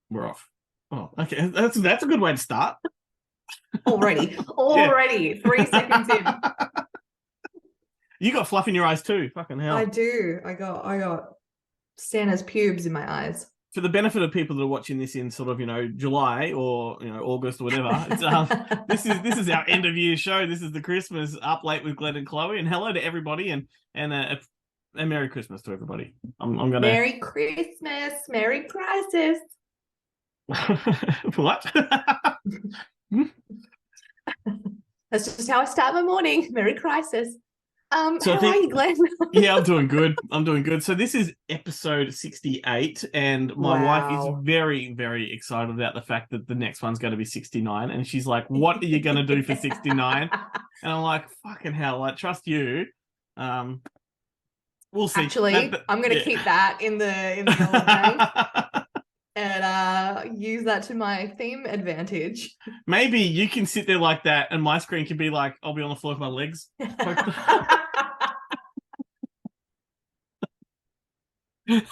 We're off. Oh, okay. That's a good way to start. Already, 3 seconds in. You got fluff in your eyes too. Fucking hell. I do. I got Santa's pubes in my eyes. For the benefit of people that are watching this in sort of, July or, August or whatever, it's, this is our end of year show. This is the Christmas Up Late with Glenn and Chloe. And hello to everybody and a Merry Christmas to everybody. I'm gonna Merry Christmas, Merry Crisis. What? That's just how I start my morning. Merry Crisis. So how are you, Glenn? Yeah, I'm doing good. So this is episode 68, and my wife is very, very excited about the fact that the next one's going to be 69. And she's like, "What are you going to do for 69?" And I'm like, "Fucking hell! I trust you." We'll see. Actually, I'm going to keep that in the bank and use that to my theme advantage. Maybe you can sit there like that, and my screen can be like, I'll be on the floor with my legs.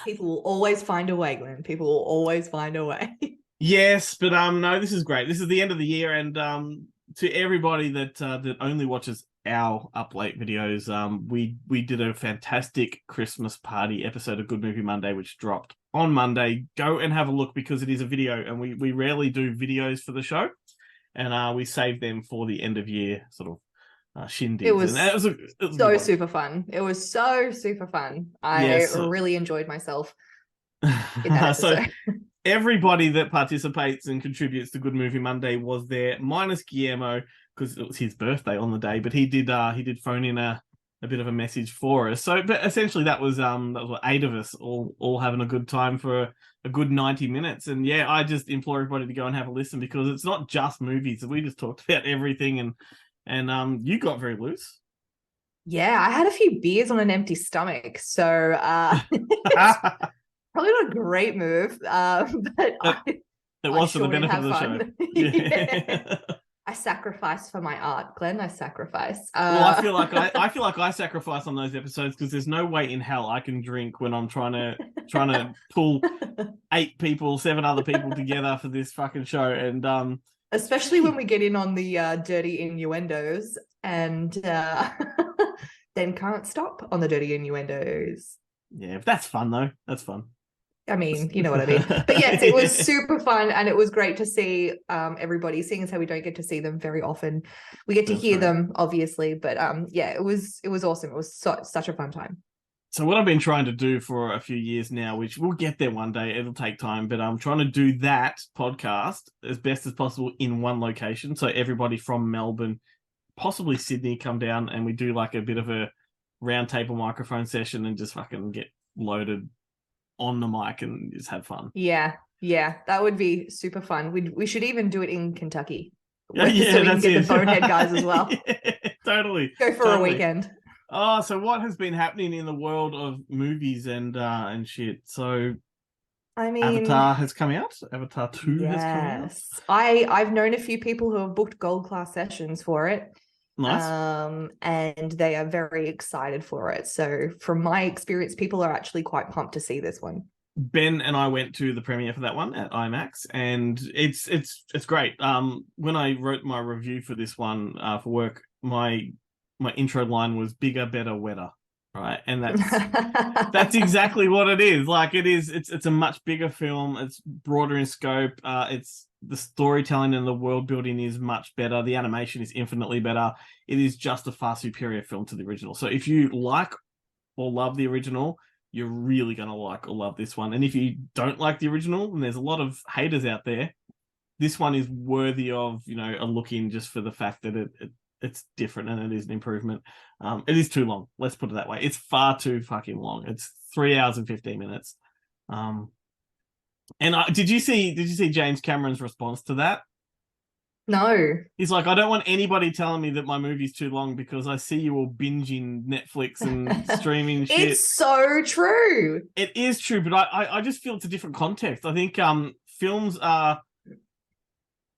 People will always find a way, Glenn. People will always find a way. Yes, but no, this is great. This is the end of the year, and to everybody that only watches our Up Late videos, we did a fantastic Christmas party episode of Good Movie Monday, which dropped on Monday. Go and have a look because it is a video, and we rarely do videos for the show, and we save them for the end of year sort of shindig. It was so super fun. It was so super fun. I really enjoyed myself in that episode. So everybody that participates and contributes to Good Movie Monday was there, minus Guillermo, because it was his birthday on the day, but he did phone in a bit of a message for us. So, but essentially that was what, 8 of us all having a good time for a good 90 minutes. And yeah, I just implore everybody to go and have a listen because it's not just movies. We just talked about everything, and you got very loose. Yeah, I had a few beers on an empty stomach, so probably not a great move, but it was for the benefit of the show. Yeah. I sacrifice for my art, Glenn. I sacrifice. Well, I feel like I sacrifice on those episodes because there's no way in hell I can drink when I'm trying to pull 7 other people together for this fucking show, and especially when we get in on the dirty innuendos and then can't stop on the dirty innuendos. Yeah, if that's fun though. That's fun. I mean, you know what I mean. But yes, it was super fun, and it was great to see everybody, seeing as how we don't get to see them very often. We get to hear them, obviously, but yeah, it was awesome. It was such a fun time. So what I've been trying to do for a few years now, which we'll get there one day, it'll take time, but I'm trying to do that podcast as best as possible in one location. So everybody from Melbourne, possibly Sydney, come down and we do like a bit of a round table microphone session and just fucking get loaded on the mic and just have fun. Yeah, that would be super fun. We should even do it in Kentucky. Yeah, so we can get the Bonehead guys as well. Yeah, totally. Go for a weekend. Oh, so what has been happening in the world of movies and shit? So I mean, Avatar has come out. Avatar 2 has come out. I've known a few people who have booked gold class sessions for it. Nice. And they are very excited for it. So from my experience, people are actually quite pumped to see this one. Ben and I went to the premiere for that one at IMAX, and it's great. When I wrote my review for this one for work, my intro line was bigger, better, wetter. Right, and that's exactly what it is. Like it's a much bigger film. It's broader in scope. It's the storytelling and the world building is much better. The animation is infinitely better. It is just a far superior film to the original. So if you like or love the original, you're really gonna like or love this one. And if you don't like the original, and there's a lot of haters out there, this one is worthy of a look in just for the fact that it's different and it is an improvement. It is too long. Let's put it that way. It's far too fucking long. It's 3 hours and 15 minutes. And did you see James Cameron's response to that? No. He's like, I don't want anybody telling me that my movie's too long because I see you all binging Netflix and streaming shit. It's so true. It is true, but I just feel it's a different context. I think films are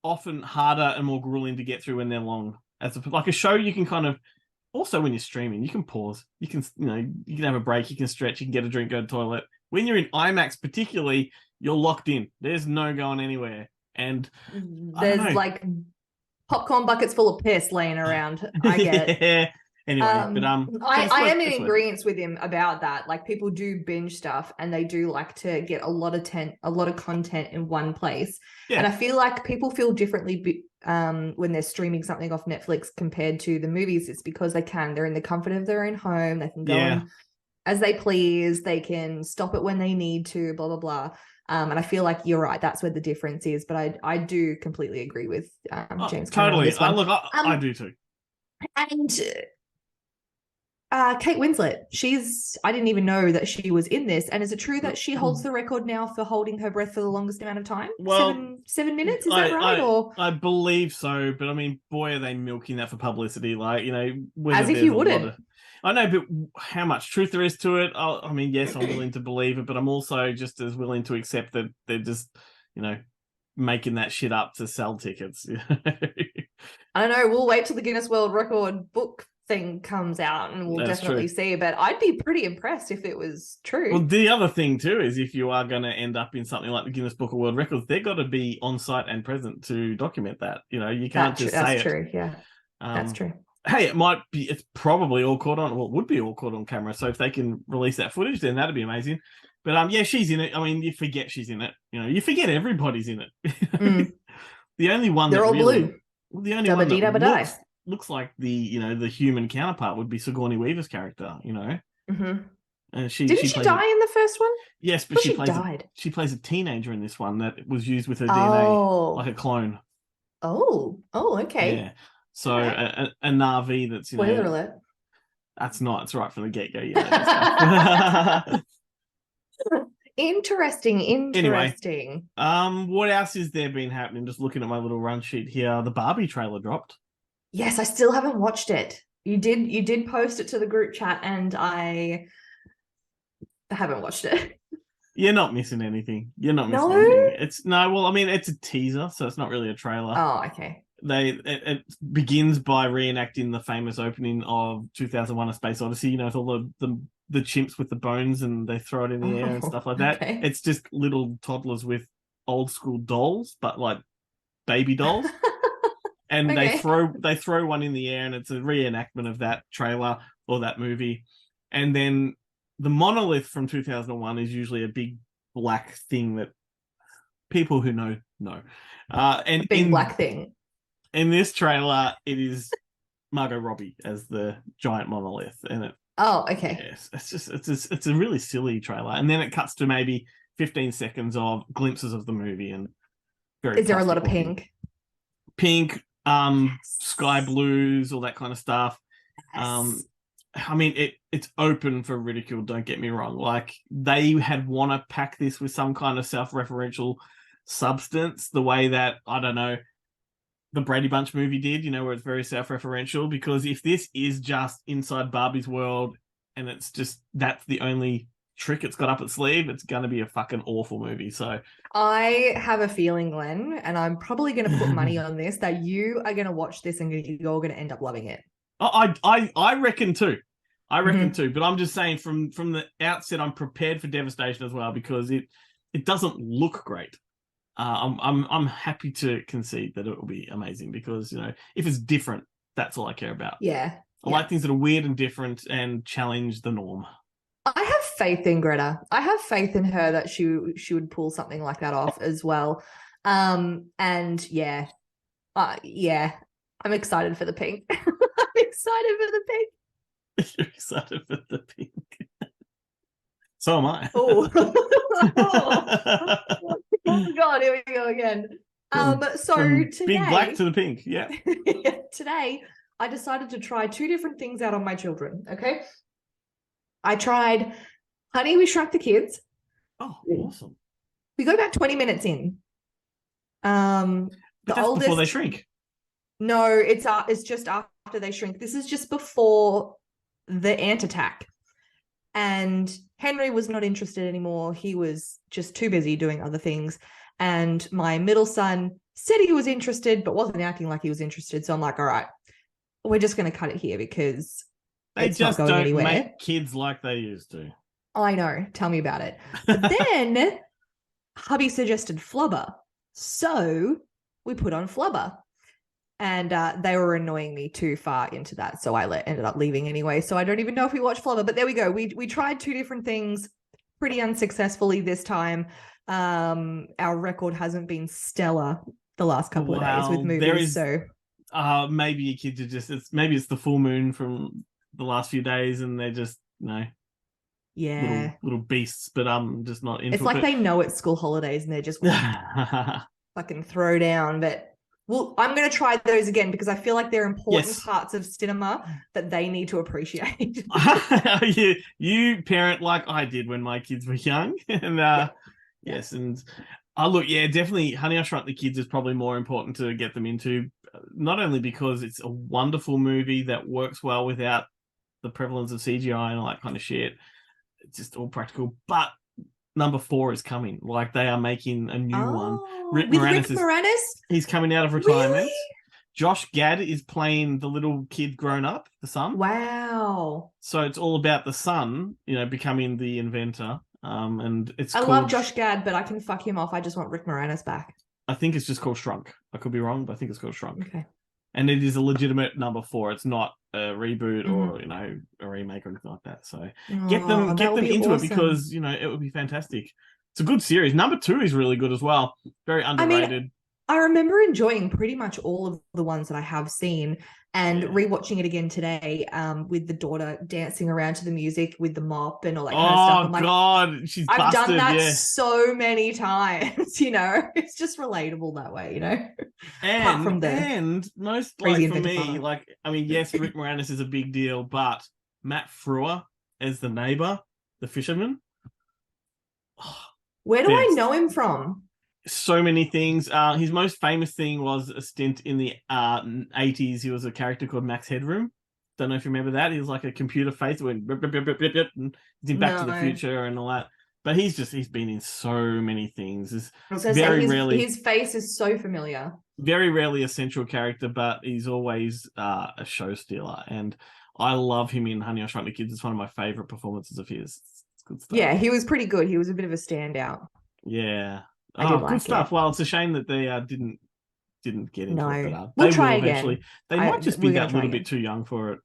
often harder and more grueling to get through when they're long. Like a show, you can kind of, also when you're streaming, you can pause. You can, you can have a break, you can stretch, you can get a drink, go to the toilet. when you're in IMAX, particularly, you're locked in. There's no going anywhere. And there's like popcorn buckets full of piss laying around. I get it. Anyway, but I am in agreement with him about that. Like, people do binge stuff and they do like to get a lot of content in one place. Yeah. And I feel like people feel differently when they're streaming something off Netflix compared to the movies. It's because they're in the comfort of their own home. They can go in as they please. They can stop it when they need to, blah, blah, blah. And I feel like you're right. That's where the difference is. But I do completely agree with James Cameron. Totally. I do too. And Kate Winslet, I didn't even know that she was in this. And is it true that she holds the record now for holding her breath for the longest amount of time? Well, seven minutes, is that right? I believe so, but I mean, boy, are they milking that for publicity. Like, as if you wouldn't. I know, but how much truth there is to it, I mean, yes, I'm willing to believe it, but I'm also just as willing to accept that they're just, making that shit up to sell tickets. I don't know. We'll wait till the Guinness World Record book thing comes out and we'll definitely see, but I'd be pretty impressed if it was true. Well, the other thing too is if you are going to end up in something like the Guinness Book of World Records, they've got to be on site and present to document that. You can't just say it. That's true. Yeah, that's true. Hey, it's probably all caught on, well, it would be all caught on camera. So if they can release that footage, then that'd be amazing. But yeah, she's in it. I mean, you forget she's in it. You forget everybody's in it. The only one they're all blue. Well, the only one that looks like the human counterpart would be Sigourney Weaver's character. Mm-hmm. And didn't she die in the first one? Yes, but she died. She plays a teenager in this one that was used with her DNA like a clone. Oh, okay. Yeah. So a Na'vi that's spoiler alert. That's not. It's right from the get go. Interesting. Anyway, what else is there been happening? Just looking at my little run sheet here. The Barbie trailer dropped. Yes, I still haven't watched it. You did post it to the group chat, and I haven't watched it. You're not missing anything. Anything. Well, I mean, it's a teaser, so it's not really a trailer. Oh, okay. It begins by reenacting the famous opening of 2001: A Space Odyssey. With all the chimps with the bones and they throw it in the air and stuff like that. Okay. It's just little toddlers with old school dolls, but like baby dolls. And they throw one in the air, and it's a reenactment of that trailer or that movie. And then the monolith from 2001 is usually a big black thing that people who know. And a big black thing. In this trailer, it is Margot Robbie as the giant monolith, and it. Oh, okay. Yes, it's a really silly trailer, and then it cuts to maybe 15 seconds of glimpses of the movie, and is there a lot of pink? Pink, sky blues, all that kind of stuff. Yes. I mean, it's open for ridicule. Don't get me wrong. Like, they had want to pack this with some kind of self-referential substance, the way that, I don't know, the Brady Bunch movie did, where it's very self-referential. Because if this is just inside Barbie's world and it's just that's the only trick it's got up its sleeve, it's going to be a fucking awful movie. So I have a feeling, Glenn, and I'm probably going to put money on this, that you are going to watch this and you're going to end up loving it. I reckon too. Too. But I'm just saying from the outset, I'm prepared for devastation as well, because it doesn't look great. I'm happy to concede that it will be amazing, because if it's different, that's all I care about. Yeah. I like things that are weird and different and challenge the norm. I have faith in Greta. I have faith in her that she would pull something like that off as well. And I'm excited for the pink. I'm excited for the pink. You're excited for the pink. So am I. Oh God, here we go again. So today, big black to the pink, yeah. Today, I decided to try two different things out on my children. Okay, I tried Honey, We Shrunk the Kids. Oh, awesome! We got about 20 minutes in. But that's oldest before they shrink. No, it's just after they shrink. This is just before the ant attack. And Henry was not interested anymore. He was just too busy doing other things. And my middle son said he was interested, but wasn't acting like he was interested. So I'm like, all right, we're just going to cut it here, because they it's just not going don't anywhere. Make kids like they used to. I know. Tell me about it. But then hubby suggested Flubber. So we put on Flubber. And they were annoying me too far into that. So I ended up leaving anyway. So I don't even know if we watched Flubber. But there we go. We tried two different things pretty unsuccessfully this time. Our record hasn't been stellar the last couple of days with movies. So maybe your kids are just maybe it's the full moon from the last few days and they're just little beasts, but I'm just not into it. It's like they know it's school holidays and they're just fucking throw down. But well, I'm going to try those again because I feel like they're important parts of cinema that they need to appreciate. you parent like I did when my kids were young. And yes, and look, definitely Honey, I Shrunk the Kids is probably more important to get them into, not only because it's a wonderful movie that works well without the prevalence of CGI and all that kind of shit. It's just all practical, but number 4 is coming. Like they are making a new one. Rick Moranis? He's coming out of retirement. Really? Josh Gad is playing the little kid grown up, the son. Wow. So it's all about the son, becoming the inventor. And I love Josh Gad, but I can fuck him off. I just want Rick Moranis back. I think it's just called Shrunk. I could be wrong, but I think it's called Shrunk. Okay. And it is a legitimate number 4. It's not a reboot or a remake or anything like that. So get them into it because it would be fantastic. It's a good series. Number 2 is really good as well. Very underrated. I remember enjoying pretty much all of the ones that I have seen and rewatching it again today with the daughter dancing around to the music with the mop and all that kind of stuff. I'm like, God, she's I've busted, done that so many times, It's just relatable that way, And most like for me, yes, Rick Moranis is a big deal, but Matt Frewer as the neighbor, the fisherman. Where do I know him from? So many things. His most famous thing was a stint in the 80s. He was a character called Max Headroom. Don't know if you remember that. He was like a computer face that went rip, rip, rip, rip, rip, and he's in Back to the Future and all that. But he's been in so many things. His face is so familiar. Very rarely a central character, but he's always a show stealer. And I love him in Honey, I Shrunk the Kids. It's one of my favorite performances of his. It's good stuff. Yeah, he was pretty good. He was a bit of a standout. Yeah. Good stuff. Well, it's a shame that they didn't get into it. But, we'll try again. They might just be that little bit too young for it.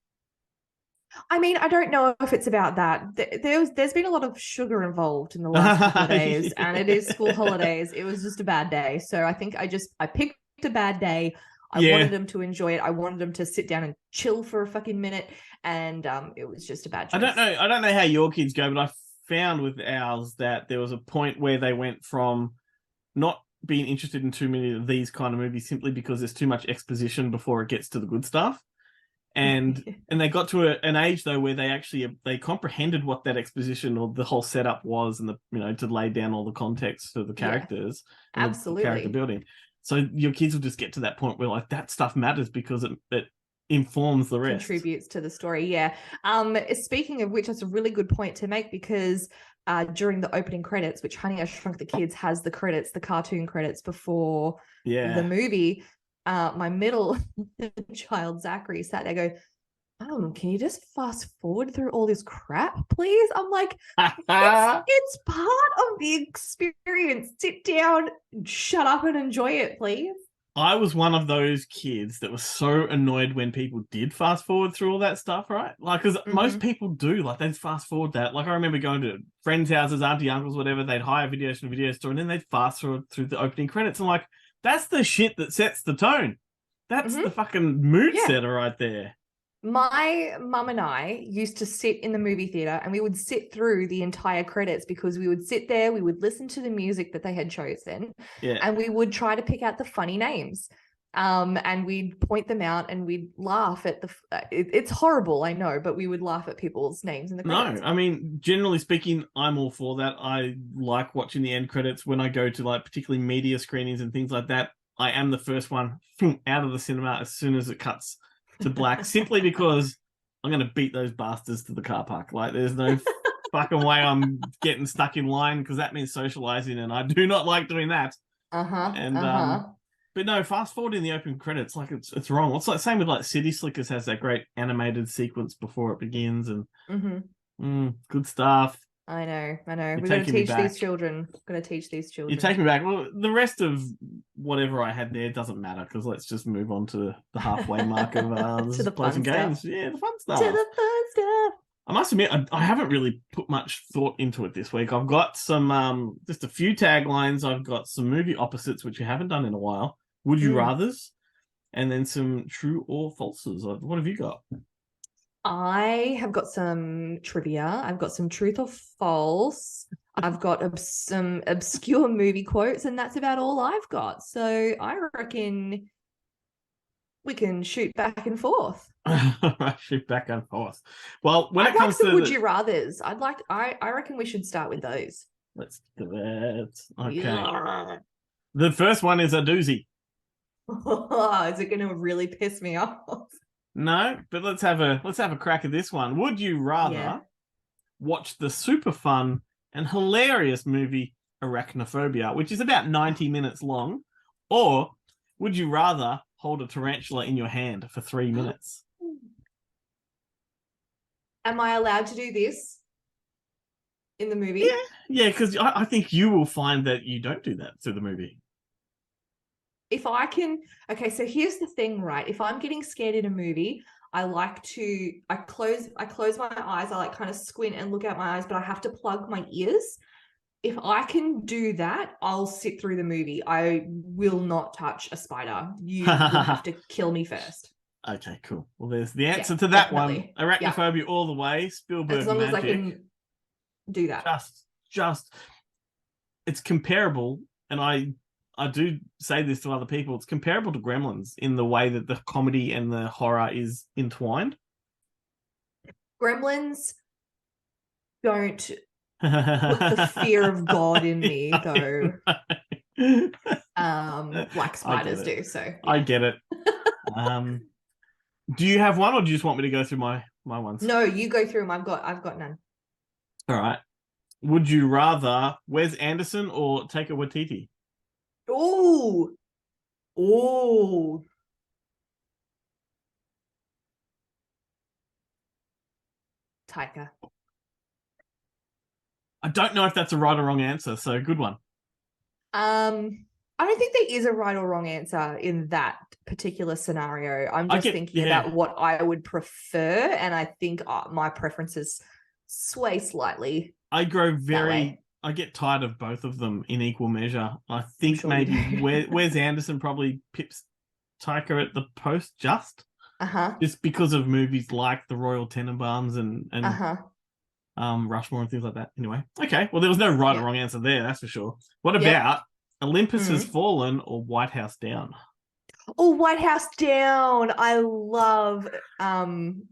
I mean, I don't know if it's about that. There's been a lot of sugar involved in the last couple of days, and it is school holidays. It was just a bad day. So I think I picked a bad day. I wanted them to enjoy it. I wanted them to sit down and chill for a fucking minute, and it was just a bad choice. I don't know how your kids go, but I found with ours that there was a point where they went from not being interested in too many of these kind of movies simply because there's too much exposition before it gets to the good stuff. And they got to an age though where they comprehended what that exposition or the whole setup was, and to lay down all the context for the characters, absolutely, the character building. So your kids will just get to that point where like that stuff matters because it informs the rest, contributes to the story. Yeah. Speaking of which, that's a really good point to make because during the opening credits, which Honey, I Shrunk the Kids has the cartoon credits before the movie. My middle child Zachary sat there go, can you just fast forward through all this crap, please? I'm like, it's part of the experience. Sit down, shut up and enjoy it, please. I was one of those kids that was so annoyed when people did fast forward through all that stuff, right? Like, because most people do, like, they'd fast forward that. Like, I remember going to friends' houses, auntie, uncles, whatever, they'd hire videos from a video store, and then they'd fast forward through the opening credits. I'm like, that's the shit that sets the tone. That's the fucking mood setter right there. My mum and I used to sit in the movie theater and we would sit through the entire credits because we would sit there, we would listen to the music that they had chosen, and we would try to pick out the funny names. And we'd point them out and we'd laugh at it's horrible, I know, but we would laugh at people's names in the credits. No, I mean, generally speaking, I'm all for that. I like watching the end credits when I go to like particularly media screenings and things like that. I am the first one out of the cinema as soon as it cuts to black, simply because I'm going to beat those bastards to the car park. Like, there's no fucking way I'm getting stuck in line because that means socializing, and I do not like doing that. But no, fast forward in the open credits, like it's wrong. It's like same with like City Slickers has that great animated sequence before it begins, and good stuff. I know. You're We've got to taking me teach back. these children. Got to teach these You're children. taking me back. Well, the rest of whatever I had there doesn't matter because let's just move on to the halfway mark of To the plays fun and stuff. games. Yeah, the fun To stuff. the fun stuff. I must admit, I haven't really put much thought into it this week. I've got some, just a few taglines. I've got some movie opposites, which we haven't done in a while. Would you rathers? And then some true or falses. What have you got? I have got some trivia. I've got some truth or false. I've got some obscure movie quotes, and that's about all I've got. So I reckon we can shoot back and forth. Shoot back and forth. Well, when I'd it comes like to would you rathers, I reckon we should start with those. let's do it. Okay. Yeah. The first one is a doozy. Is it going to really piss me off? No, but let's have a crack at this one. Would you rather watch the super fun and hilarious movie Arachnophobia, which is about 90 minutes long, or would you rather hold a tarantula in your hand for 3 minutes? Am I allowed to do this in the movie? Yeah, because I think you will find that you don't do that through the movie. If I can, okay, so here's the thing, right? If I'm getting scared in a movie, I close my eyes, I like kind of squint and look out my eyes, but I have to plug my ears. If I can do that, I'll sit through the movie. I will not touch a spider. You will have to kill me first. Okay, cool. Well, there's the answer to that definitely. one. Arachnophobia all the way. Spielberg as long magic. as I can do that. Just it's comparable, and I do say this to other people. It's comparable to Gremlins in the way that the comedy and the horror is entwined. Gremlins don't put the fear of God in me, though. Like spiders do. So yeah. I get it. Do you have one, or do you just want me to go through my ones? No, you go through them. I've got none. All right. Would you rather Wes Anderson or Taika Waititi? Oh. Taika. I don't know if that's a right or wrong answer, so good one. I don't think there is a right or wrong answer in that particular scenario. I'm just thinking about what I would prefer, and I think my preferences sway slightly. I get tired of both of them in equal measure. I think maybe Wes Anderson probably pips Taika at the post just because of movies like The Royal Tenenbaums and Rushmore and things like that. Anyway, okay. Well, there was no right or wrong answer there, that's for sure. What about Olympus Has Fallen or White House Down? Oh, White House Down. I love Channing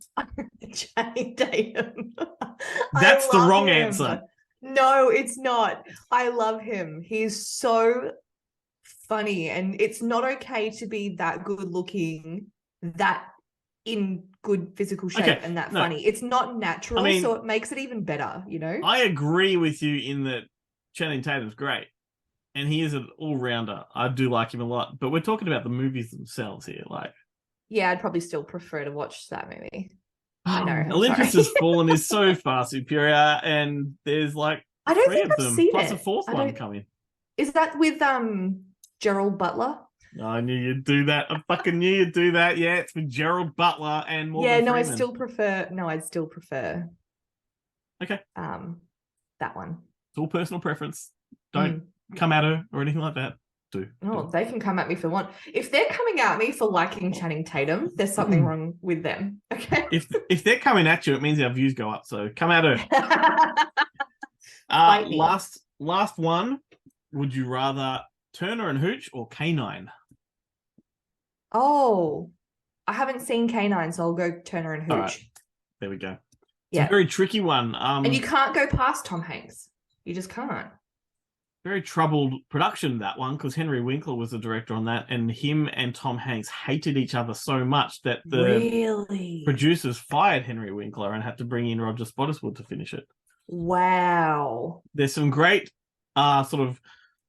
Tatum. That's the wrong answer. No, it's not. I love him. He's so funny, and it's not okay to be that good looking, that in good physical shape and that funny. It's not natural, so it makes it even better, you know? I agree with you in that Channing Tatum's great. And he is an all-rounder. I do like him a lot. But we're talking about the movies themselves here. Yeah, I'd probably still prefer to watch that movie. I know. Olympus Has Fallen is so far superior, and there's I don't 3 think of them, seen plus a 4th one coming. Is that with Gerald Butler? I knew you'd do that. I fucking knew you'd do that. Yeah, it's with Gerald Butler and Morgan Freeman. I'd still prefer. Okay. That one. It's all personal preference. Don't come at her or anything like that. They can come at me for one. If they're coming at me for liking Channing Tatum, there's something wrong with them. Okay. If they're coming at you, it means our views go up. So come at her. Last one. Would you rather Turner and Hooch or K9? Oh, I haven't seen K9, so I'll go Turner and Hooch. Right. There we go. It's a very tricky one. And you can't go past Tom Hanks. You just can't. Very troubled production, that one, because Henry Winkler was the director on that, and him and Tom Hanks hated each other so much that the producers fired Henry Winkler and had to bring in Roger Spottiswoode to finish it. Wow. There's some great sort of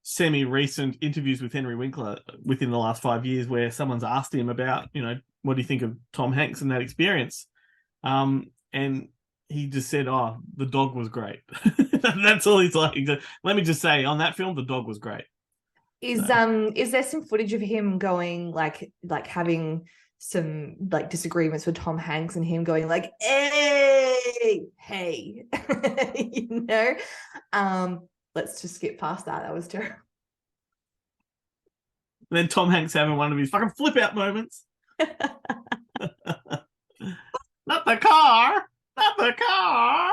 semi-recent interviews with Henry Winkler within the last 5 years where someone's asked him about, what do you think of Tom Hanks and that experience? And he just said, the dog was great. That's all he's like. Let me just say, on that film, the dog was great. Is there some footage of him going like having some like disagreements with Tom Hanks and him going like, hey, you know? Let's just skip past that. That was terrible. And then Tom Hanks having one of his fucking flip out moments. Not the car. Not the car.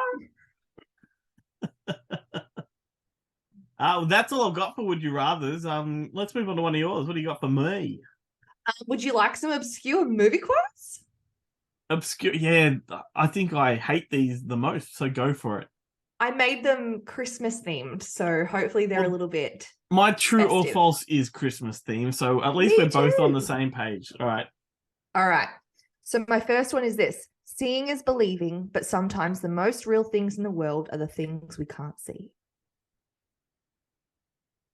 That's all I've got for Would You Rathers. Let's move on to one of yours. What do you got for me? Would you like some obscure movie quotes? Obscure, yeah. I think I hate these the most, so go for it. I made them Christmas themed, so hopefully they're a little bit. My true or festive. false is Christmas themed, so at least Me we're both on the too. same page. All right. All right. So my first one is this: seeing is believing, but sometimes the most real things in the world are the things we can't see.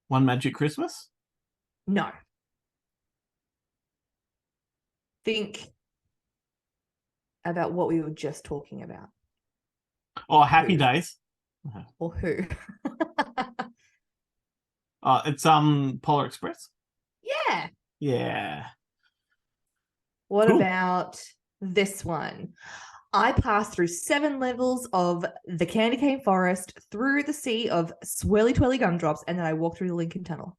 One Magic Christmas? No. Think about what we were just talking about. Oh, Happy Who? Days. Or who? It's Polar Express. Yeah. Yeah. What Cool. about this one? I passed through 7 levels of the candy cane forest, through the sea of swirly twirly gumdrops, and then I walked through the Lincoln Tunnel.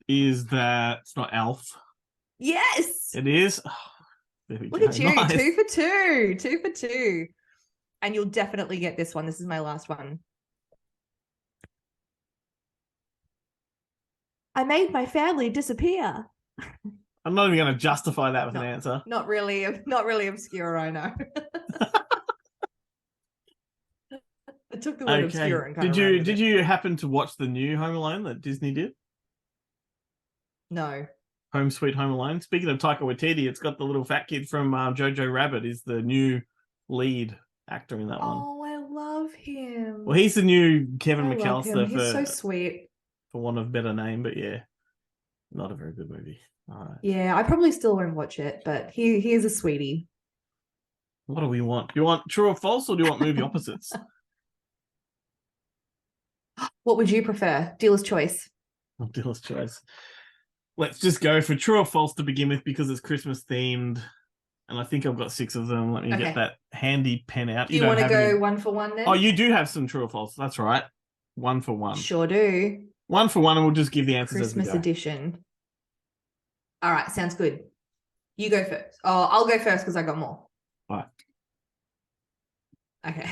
Is that it's not Elf? Yes. It is. Oh, there we Look go. at you. Nice. 2 for 2. 2 for 2. And you'll definitely get this one. This is my last one. I made my family disappear. I'm not even going to justify that with an answer. Not really obscure, I know. I took the word obscure and kind of Did you happen to watch the new Home Alone that Disney did? No. Home Sweet Home Alone. Speaking of Taika Waititi, it's got the little fat kid from Jojo Rabbit is the new lead actor in that one. Oh, I love him. Well, he's the new Kevin I love him. McAllister He's so sweet. for want of a better name, but yeah, not a very good movie. All right. Yeah, I probably still won't watch it, but he is a sweetie. What do we want? Do you want true or false, or do you want movie opposites? What would you prefer? Dealer's choice. Dealer's choice. Let's just go for true or false to begin with because it's Christmas themed. And I think I've got 6 of them. Let me get that handy pen out. Do you want to go one for one then? Oh, you do have some true or false. That's right. 1 for 1. Sure do. 1 for 1, and we'll just give the answers Christmas as we go. edition. All right, sounds good. You go first. Oh, I'll go first because I got more. All right. Okay.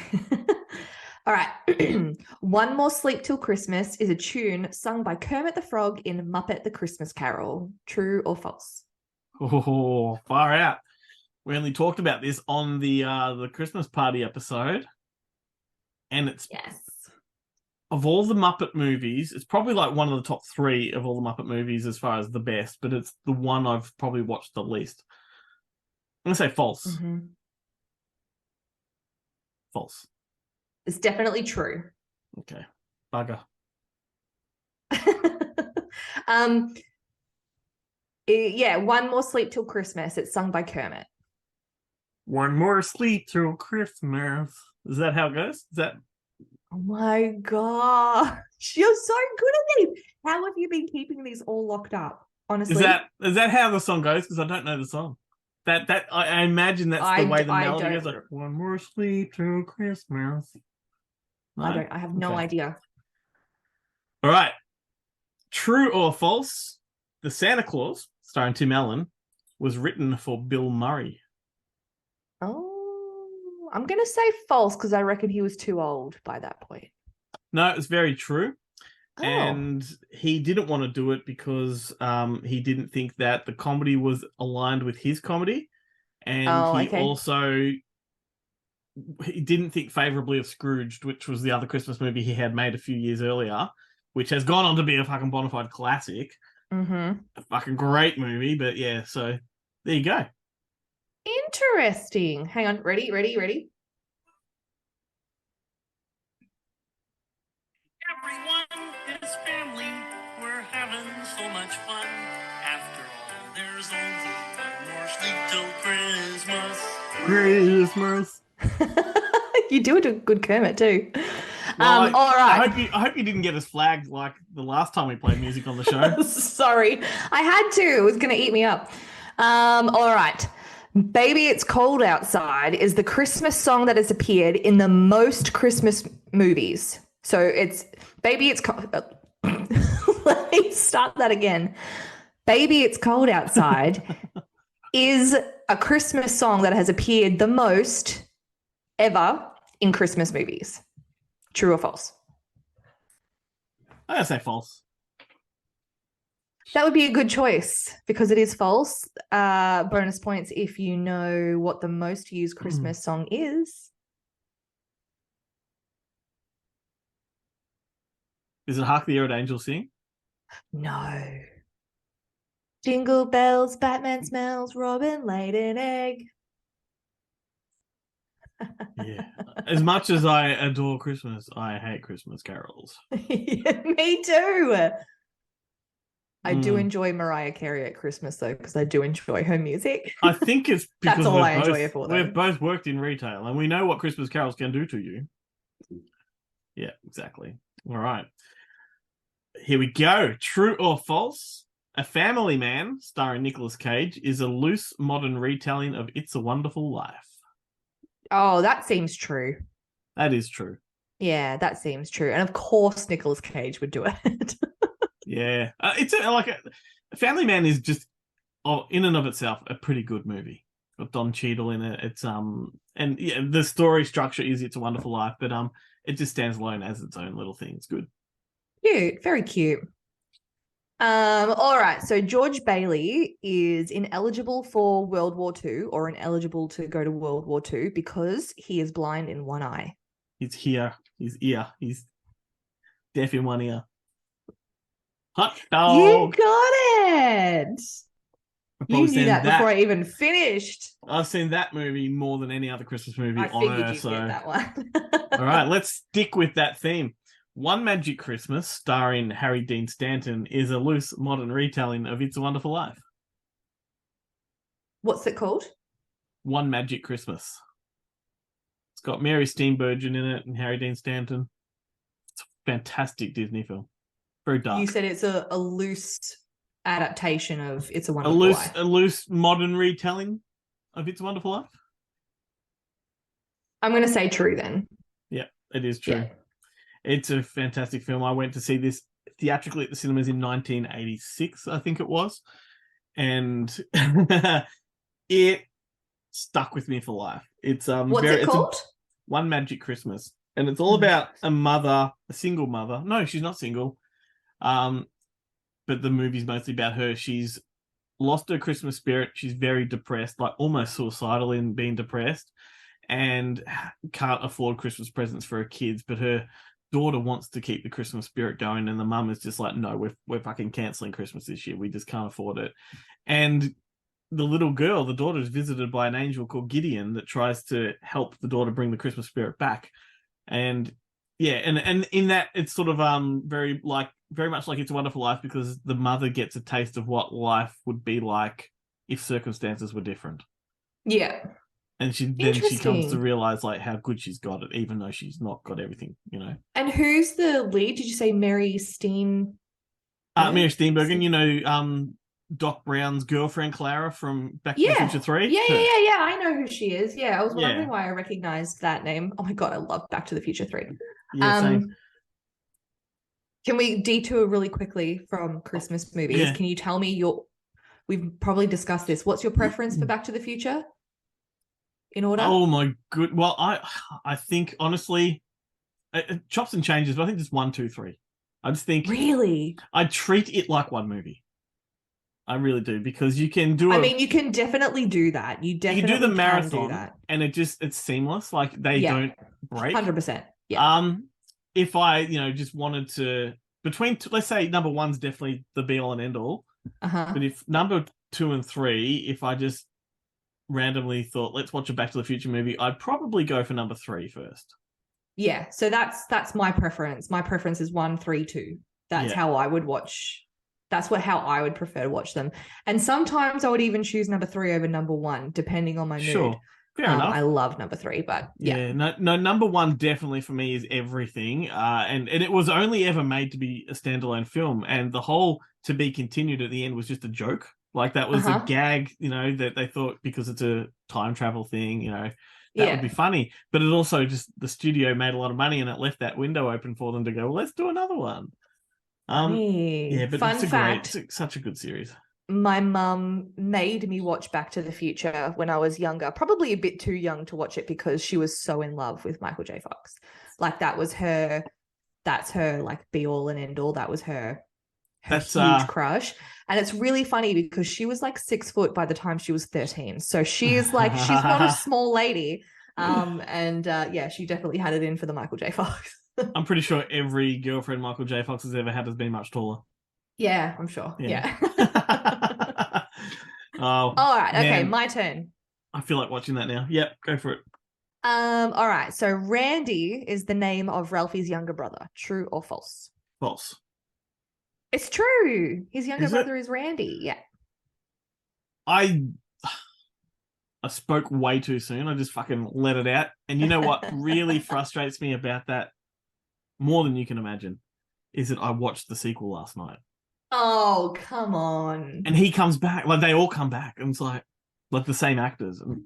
All right. One More Sleep Till Christmas is a tune sung by Kermit the Frog in Muppet the Christmas Carol. True or false? Oh, far out. We only talked about this on the Christmas party episode. And it's of all the Muppet movies, it's probably like one of the top 3 of all the Muppet movies as far as the best, but it's the one I've probably watched the least. I'm going to say false. Mm-hmm. False. It's definitely true. Okay. Bugger. Yeah, One More Sleep Till Christmas. It's sung by Kermit. One more sleep till Christmas. Is that how it goes? Is that? Oh my gosh, you're so good at these. How have you been keeping these all locked up? Honestly, Is that how the song goes? Because I don't know the song. That I imagine that's the way the melody goes. Like, one more sleep till Christmas. No? I have no idea. All right. True or false? The Santa Claus, starring Tim Allen, was written for Bill Murray. Oh, I'm going to say false because I reckon he was too old by that point. No, it's very true. Oh. And he didn't want to do it because he didn't think that the comedy was aligned with his comedy. And also he didn't think favorably of Scrooged, which was the other Christmas movie he had made a few years earlier, which has gone on to be a fucking bona fide classic. Mm-hmm. A fucking great movie, but yeah, so there you go. Interesting. Hang on. Ready? Everyone is family. We're having so much fun. After all, there's only one more sleep till Christmas. Christmas. You do a good Kermit too. Well, All right. I hope you didn't get us flagged like the last time we played music on the show. Sorry, I had to. It was going to eat me up. All right. Baby It's Cold Outside is the Christmas song that has appeared in the most Christmas movies. So it's Baby It's Cold. Let me start that again. Baby It's Cold Outside is a Christmas song that has appeared the most ever in Christmas movies. True or false? I gotta say false. That would be a good choice because it is false. Bonus points if you know what the most used Christmas song is. Is it Hark the Herald Angels Sing? No. Jingle bells, Batman smells, Robin laid an egg. Yeah. As much as I adore Christmas, I hate Christmas carols. Me too. I do enjoy Mariah Carey at Christmas though, because I do enjoy her music. I think it's because That's all I enjoy it for. We've both worked in retail and we know what Christmas carols can do to you. Yeah, exactly. All right. Here we go. True or false? A Family Man, starring Nicolas Cage, is a loose modern retelling of It's a Wonderful Life. Oh, that seems true. That is true. Yeah, that seems true. And of course, Nicolas Cage would do it. Yeah. A Family Man is just, in and of itself, a pretty good movie. Got Don Cheadle in it. It's and yeah, the story structure is It's a Wonderful Life, but it just stands alone as its own little thing. It's good. Cute, very cute. All right. So George Bailey is ineligible for World War II or ineligible to go to World War II because he is blind in one eye. He's here. He's ear. He's deaf in one ear. Hot dog. You got it. You knew that before I even finished. I've seen that movie more than any other Christmas movie I on figured Earth. you'd get that one. All right, let's stick with that theme. One Magic Christmas, starring Harry Dean Stanton, is a loose modern retelling of It's a Wonderful Life. What's it called? One Magic Christmas. It's got Mary Steenburgen in it and Harry Dean Stanton. It's a fantastic Disney film. Very dark. You said it's a loose adaptation of It's a Wonderful Life. A loose modern retelling of It's a Wonderful Life. I'm going to say true then. Yeah, it is true. Yeah. It's a fantastic film. I went to see this theatrically at the cinemas in 1986, I think it was. And it stuck with me for life. It's What's it called? One Magic Christmas. And it's all about a single mother. No, she's not single. But the movie's mostly about her. She's lost her Christmas spirit. She's very depressed, like almost suicidal in being depressed, and can't afford Christmas presents for her kids. But her daughter wants to keep the Christmas spirit going, and the mum is just like, no, we're fucking canceling Christmas this year. We just can't afford it. And the little girl, the daughter, is visited by an angel called Gideon that tries to help the daughter bring the Christmas spirit back. And yeah, and in that it's sort of very much like It's a Wonderful Life, because the mother gets a taste of what life would be like if circumstances were different. Yeah. And she comes to realize like how good she's got it, even though she's not got everything, you know. And who's the lead? Did you say Mary Steen? Mary Steenburgen, Doc Brown's girlfriend Clara from Back to the Future 3. Yeah. I know who she is. Yeah, I was wondering why I recognized that name. Oh my god, I love Back to the Future 3. Yeah, same. Can we detour really quickly from Christmas movies? Yeah. Can you tell me we've probably discussed this. What's your preference for Back to the Future? In order? Oh my good. Well, I think honestly, it chops and changes, but I think just 1, 2, 3. I just think really I treat it like one movie. I really do, because you can do. You can definitely do that. You definitely do the marathon, do that, and it's seamless. Like they don't break. 100%. Yeah. If I just wanted to let's say number 1's definitely the be all and end all. But if number 2 and 3, if I just randomly thought, let's watch a Back to the Future movie, I'd probably go for number 3 first. Yeah, so that's my preference. My preference is 1, 3, 2. That's how I would watch. That's how I would prefer to watch them. And sometimes I would even choose number 3 over number 1, depending on my mood. Sure. Fair enough. I love number 3, but yeah. No, number 1 definitely for me is Everything. And it was only ever made to be a standalone film, and the whole to be continued at the end was just a joke. Like that was a gag, that they thought because it's a time travel thing, that would be funny. But it also just the studio made a lot of money and it left that window open for them to go, well, let's do another one. But Fun fact, it's such a good series. My mum made me watch Back to the Future when I was younger, probably a bit too young to watch it because she was so in love with Michael J. Fox. Like that's her like be all and end all. That was her huge crush. And it's really funny because she was like 6 foot by the time she was 13. So she's not a small lady. She definitely had it in for the Michael J. Fox. I'm pretty sure every girlfriend Michael J. Fox has ever had has been much taller. Yeah, I'm sure. Yeah. Oh, all right. Okay, man. my turn. I feel like watching that now. Yep, go for it. All right. So Randy is the name of Ralphie's younger brother. True or false? False. It's true. His younger brother is Randy. Yeah. I spoke way too soon. I just fucking let it out. And you know what really frustrates me about that more than you can imagine is that I watched the sequel last night. Oh, come on. And he comes back. Like, they all come back. And it's like the same actors. And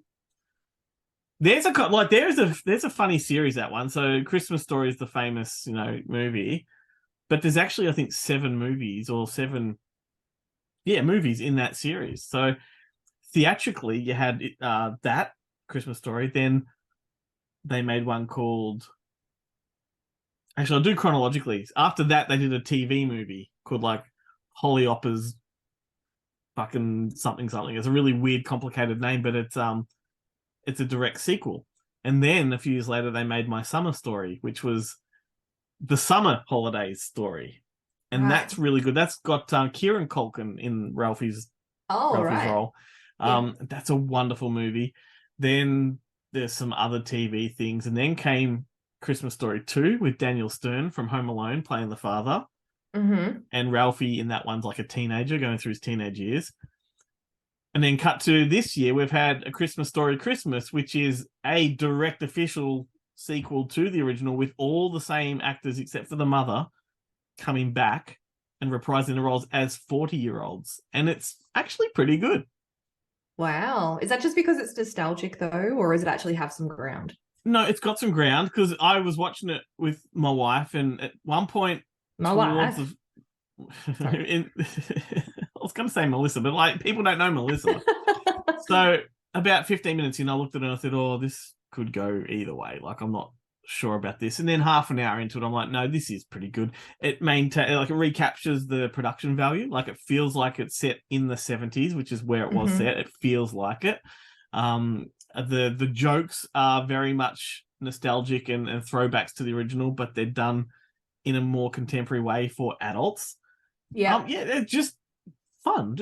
there's a funny series, that one. So Christmas Story is the famous, movie. But there's actually, I think, 7 movies movies in that series. So theatrically, you had that Christmas Story. Then they made one called... Actually, I'll do chronologically. After that, they did a TV movie called, like, Holly Opper's fucking something. It's a really weird, complicated name, but it's a direct sequel. And then a few years later, they made My Summer Story, which was the summer holidays story. And that's really good. That's got Kieran Culkin in Ralphie's role. That's a wonderful movie. Then there's some other TV things. And then came Christmas Story 2 with Daniel Stern from Home Alone playing the father. Mm-hmm. And Ralphie in that one's like a teenager going through his teenage years. And then cut to this year, we've had A Christmas Story Christmas, which is a direct official sequel to the original with all the same actors except for the mother coming back and reprising the roles as 40-year-olds. And it's actually pretty good. Wow. Is that just because it's nostalgic though, or does it actually have some ground? No, it's got some ground because I was watching it with my wife, and at one point... I was going to say Melissa, but like people don't know Melissa. So about 15 minutes in, I looked at it and I said, oh, this could go either way. Like, I'm not sure about this. And then half an hour into it, I'm like, no, this is pretty good. It it recaptures the production value. Like, it feels like it's set in the 70s, which is where it was set. It feels like it. The jokes are very much nostalgic and throwbacks to the original, but they're done in a more contemporary way for adults. Yeah. It's just fun.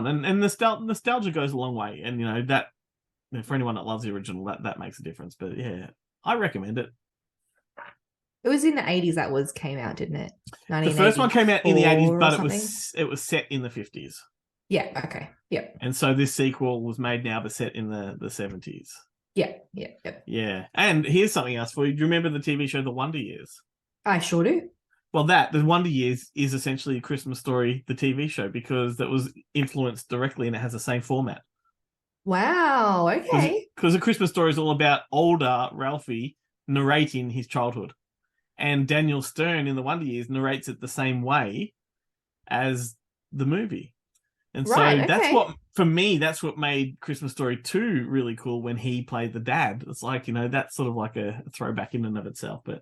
And nostalgia goes a long way. And, that for anyone that loves the original, that makes a difference. But yeah, I recommend it. It was in the 80s that came out, didn't it? The first one came out in the 80s, but it was set in the 50s. Yeah, okay. Yep. And so this sequel was made now, but set in the 70s. Yeah. Yeah. And here's something else for you. Do you remember the TV show The Wonder Years? I sure do. Well, The Wonder Years is essentially A Christmas Story, the TV show, because that was influenced directly and it has the same format. Wow, okay. Because A Christmas Story is all about older Ralphie narrating his childhood. And Daniel Stern in The Wonder Years narrates it the same way as the movie. And that's what made Christmas Story 2 really cool when he played the dad. It's like, that's sort of like a throwback in and of itself, but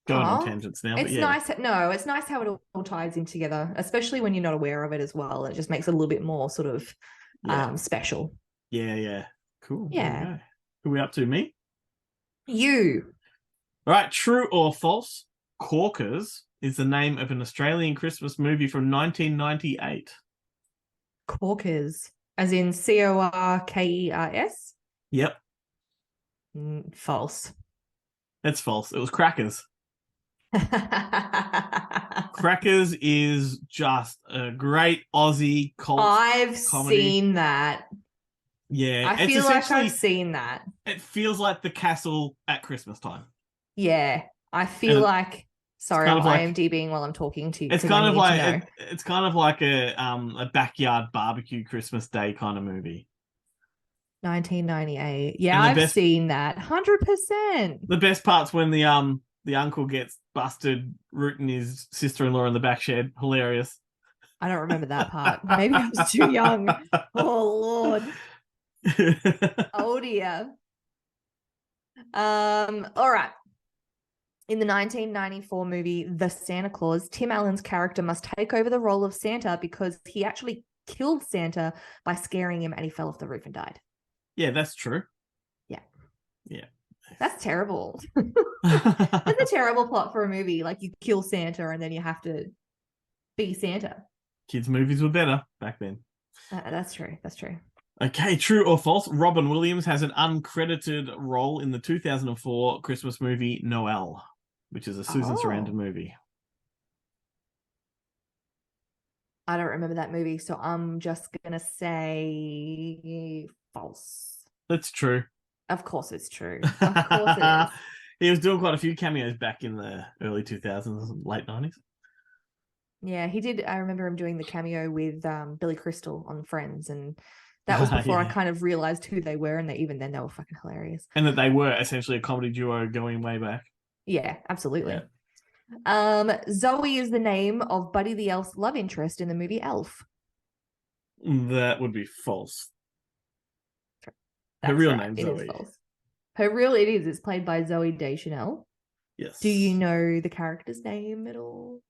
going on tangents now. It's nice. No, it's nice how it all ties in together, especially when you're not aware of it as well. It just makes it a little bit more sort of special. Yeah. Cool. Yeah. Who are we up to? Me? You. All right. True or false? Corkers is the name of an Australian Christmas movie from 1998. Corkers, as in Corkers? Yep. False. That's false. It was Crackers. Crackers is just a great Aussie cult I've comedy. seen that. Yeah, I it's feel like essentially I've seen that. it feels like the castle at Christmas time. Yeah, I feel And like. Sorry, kind I'm of like IMDbing while I'm talking to you it's because I kind of need to like know. it's kind of like a backyard barbecue Christmas Day kind of movie. 1998. Yeah, And I've seen that. 100%. the best part's when the uncle gets busted rooting his sister-in-law in the back shed. Hilarious. I don't remember that part. Maybe I was too young. Oh Lord. Oh dear. All right. In the 1994 movie The Santa Claus, Tim Allen's character must take over the role of Santa because he actually killed Santa by scaring him and he fell off the roof and died. Yeah, that's true. Yeah. Yeah. That's terrible. That's a terrible plot for a movie. Like you kill Santa and then you have to be Santa. Kids' movies were better back then. That's true. That's true. Okay, true or false? Robin Williams has an uncredited role in the 2004 Christmas movie Noel, which is a Susan Sarandon movie. I don't remember that movie, so I'm just gonna say false. That's true. Of course it's true. Of course it is. He was doing quite a few cameos back in the early 2000s, late 90s. Yeah, he did. I remember him doing the cameo with Billy Crystal on Friends, and that was before I kind of realized who they were, and even then they were fucking hilarious. And that they were essentially a comedy duo going way back. Yeah, absolutely. Yeah. Zoe is the name of Buddy the Elf's love interest in the movie Elf. That would be false. That's Her real right. name's It Zoe. is false. Her real it is. It's played by Zoe Deschanel. Yes. Do you know the character's name at all?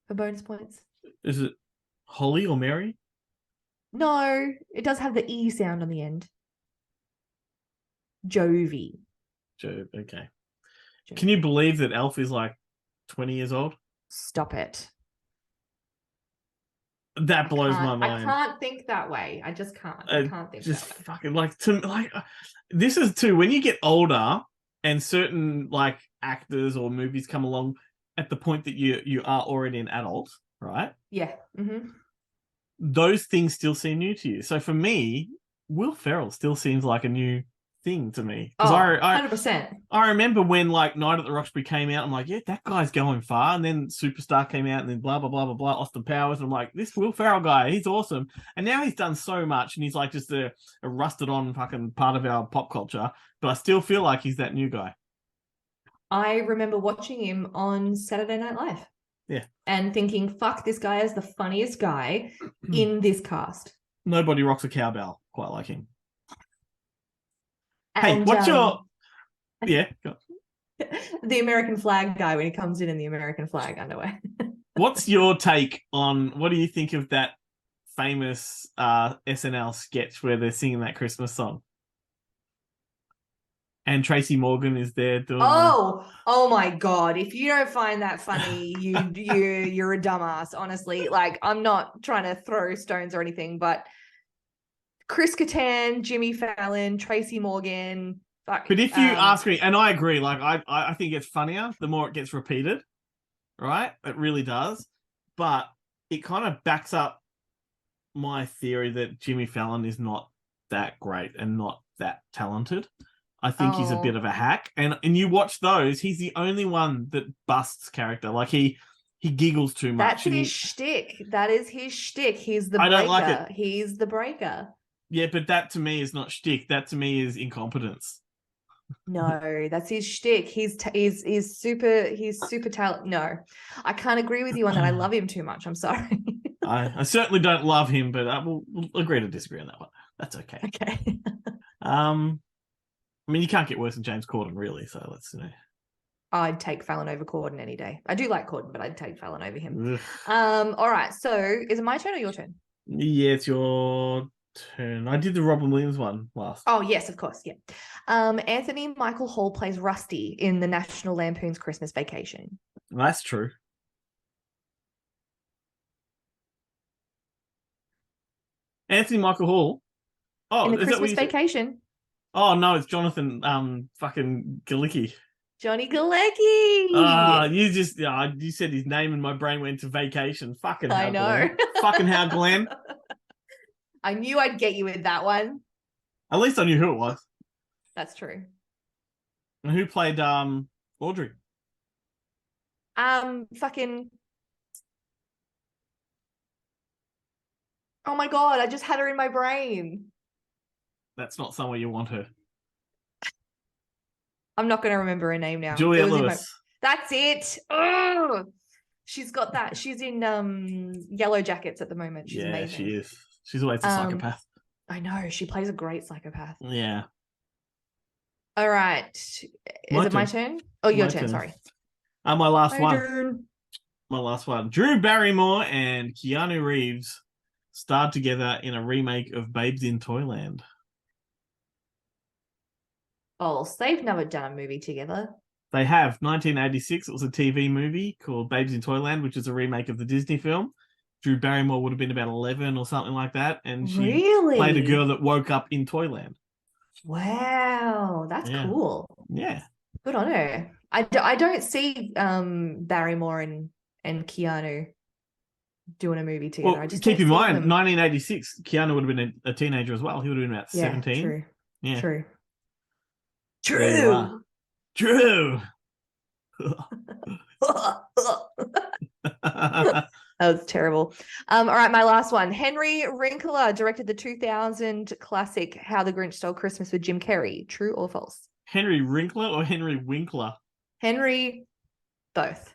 For bonus points. Is it Holly or Mary? No, it does have the E sound on the end. Jovi. Joe. Okay. Jovi. Can you believe that Elf is like 20 years old? Stop it. That blows my mind. I can't think that way. I just can't. I can't think just that way. fucking this is too when you get older and certain like actors or movies come along at the point that you are already an adult, right? Yeah. Mm-hmm. Those things still seem new to you. So for me, Will Ferrell still seems like a new thing to me. Oh, 100%. I remember when like Night at the Roxbury came out, I'm like, yeah, that guy's going far. And then Superstar came out and then blah, blah, blah, blah, blah, Austin Powers. And I'm like, this Will Ferrell guy, he's awesome. And now he's done so much and he's like just a rusted on fucking part of our pop culture. But I still feel like he's that new guy. I remember watching him on Saturday Night Live. Yeah. And thinking, fuck, this guy is the funniest guy in this cast. Nobody rocks a cowbell quite like him. And, hey, what's your... Yeah. Go. The American flag guy when he comes in the American flag underwear. What's your take on... What do you think of that famous SNL sketch where they're singing that Christmas song? And Tracy Morgan is there doing... Oh my God. If you don't find that funny, you're a dumbass, honestly. Like, I'm not trying to throw stones or anything, but Chris Kattan, Jimmy Fallon, Tracy Morgan. But if you ask me, and I agree, like I think it's funnier the more it gets repeated, right? It really does. But it kind of backs up my theory that Jimmy Fallon is not that great and not that talented. I think he's a bit of a hack. And you watch those, he's the only one that busts character. Like he giggles too much. That's his shtick. That is his shtick. He's the I breaker. don't like it. He's the breaker. Yeah, but that to me is not shtick. That to me is incompetence. No, that's his shtick. He's super talent. No, I can't agree with you on that. I love him too much. I'm sorry. I certainly don't love him, but we'll agree to disagree on that one. That's okay. Okay. I mean, you can't get worse than James Corden, really. So let's I'd take Fallon over Corden any day. I do like Corden, but I'd take Fallon over him. Ugh. All right. So is it my turn or your turn? Yeah, it's your turn. I did the Robin Williams one last. Oh, yes, of course. Yeah. Anthony Michael Hall plays Rusty in the National Lampoon's Christmas Vacation. That's true. Anthony Michael Hall. Oh, in the is that what Christmas you said? Vacation. Oh no, it's Jonathan fucking Galicki. Johnny Galecki. You said his name and my brain went to vacation. Fucking hell, I know. Glenn. Fucking hell, Glenn. I knew I'd get you with that one. At least I knew who it was. That's true. And who played Audrey? Fucking. Oh my god! I just had her in my brain. That's not somewhere you want her. I'm not going to remember her name now. Juliette It was in Lewis. That's it. Oh, she's got that. She's in Yellow Jackets at the moment. She's amazing. She is. She's always a psychopath. I know. She plays a great psychopath. Yeah. All right. Is it my turn? Oh, your turn. Sorry. My last one. Turn. My last one. Drew Barrymore and Keanu Reeves starred together in a remake of Babes in Toyland. Oh, so they've never done a movie together. They have. 1986, it was a TV movie called Babes in Toyland, which is a remake of the Disney film. Drew Barrymore would have been about 11 or something like that. And she played a girl that woke up in Toyland. Wow, that's cool. Yeah. Good on her. I don't see Barrymore and Keanu doing a movie together. Well, I just keep in mind, them. 1986, Keanu would have been a teenager as well. He would have been about 17. True. Yeah. True. True. That was terrible. All right, my last one. Henry Winkler directed the 2000 classic How the Grinch Stole Christmas with Jim Carrey. True or false? Henry Winkler or Henry Winkler? Henry, both.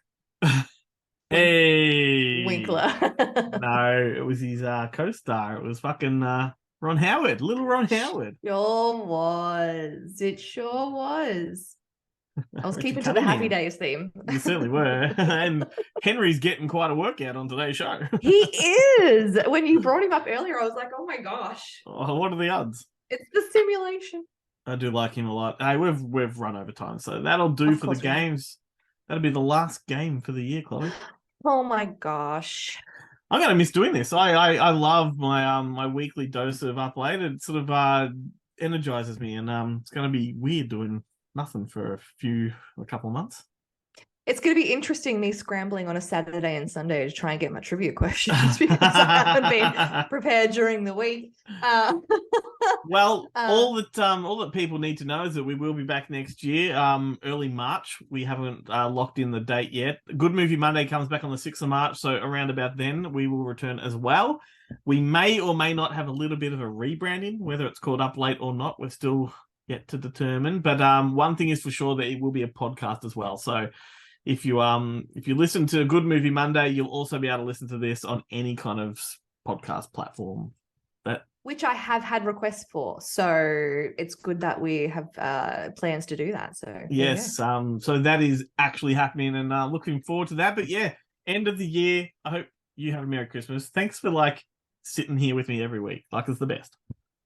Hey. Winkler. No, it was his co-star. It was fucking Ron Howard, little Ron Howard. Sure was. It sure was. I was keeping to the Cunningham. Happy Days theme. You certainly were. And Henry's getting quite a workout on today's show. He is. When you brought him up earlier, I was like, oh my gosh. Oh, what are the odds? It's the simulation. I do like him a lot. Hey, we've run over time, so that'll do for the games. That'll be the last game for the year, Chloe. Oh my gosh. I'm gonna miss doing this. I love my my weekly dose of Up Late. It sort of energizes me, and it's gonna be weird doing nothing for a couple of months. It's going to be interesting, me scrambling on a Saturday and Sunday to try and get my trivia questions because I haven't been prepared during the week. Well, all that people need to know is that we will be back next year, early March. We haven't locked in the date yet. Good Movie Monday comes back on the 6th of March, so around about then we will return as well. We may or may not have a little bit of a rebranding, whether it's called Up Late or not. We're still yet to determine. But one thing is for sure, that it will be a podcast as well. So if you listen to Good Movie Monday, you'll also be able to listen to this on any kind of podcast platform. Which I have had requests for. So it's good that we have plans to do that. So yes, so that is actually happening, and looking forward to that. But yeah, end of the year. I hope you have a Merry Christmas. Thanks for sitting here with me every week. It's the best.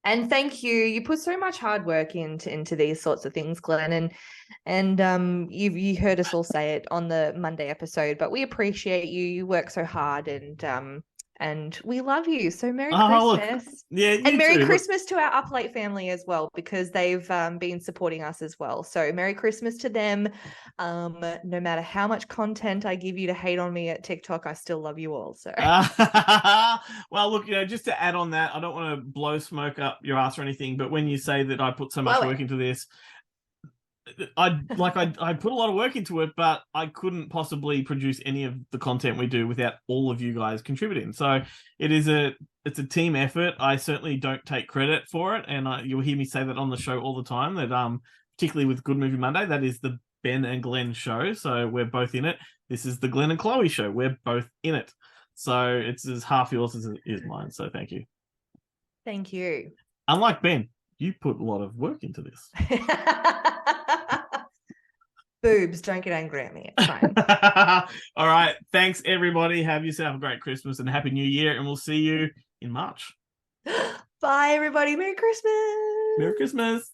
And thank you. You put so much hard work into these sorts of things, Glenn. And you heard us all say it on the Monday episode, but we appreciate you. You work so hard, and we love you. So Merry Christmas. Look, yeah, and Merry Christmas to our Up Late family as well, because they've been supporting us as well. So Merry Christmas to them. No matter how much content I give you to hate on me at TikTok, I still love you all. So well, look, just to add on that, I don't want to blow smoke up your ass or anything, but when you say that I put so much work into this, I put a lot of work into it, but I couldn't possibly produce any of the content we do without all of you guys contributing. So it's a team effort. I certainly don't take credit for it, and you'll hear me say that on the show all the time. That particularly with Good Movie Monday, that is the Ben and Glenn show. So we're both in it. This is the Glenn and Chloe show. We're both in it. So it's as half yours as it is mine. So thank you. Thank you. Unlike Ben, you put a lot of work into this. Boobs, don't get angry at me. It's fine. All right. Thanks, everybody. Have yourself a great Christmas and Happy New Year, and we'll see you in March. Bye, everybody. Merry Christmas. Merry Christmas.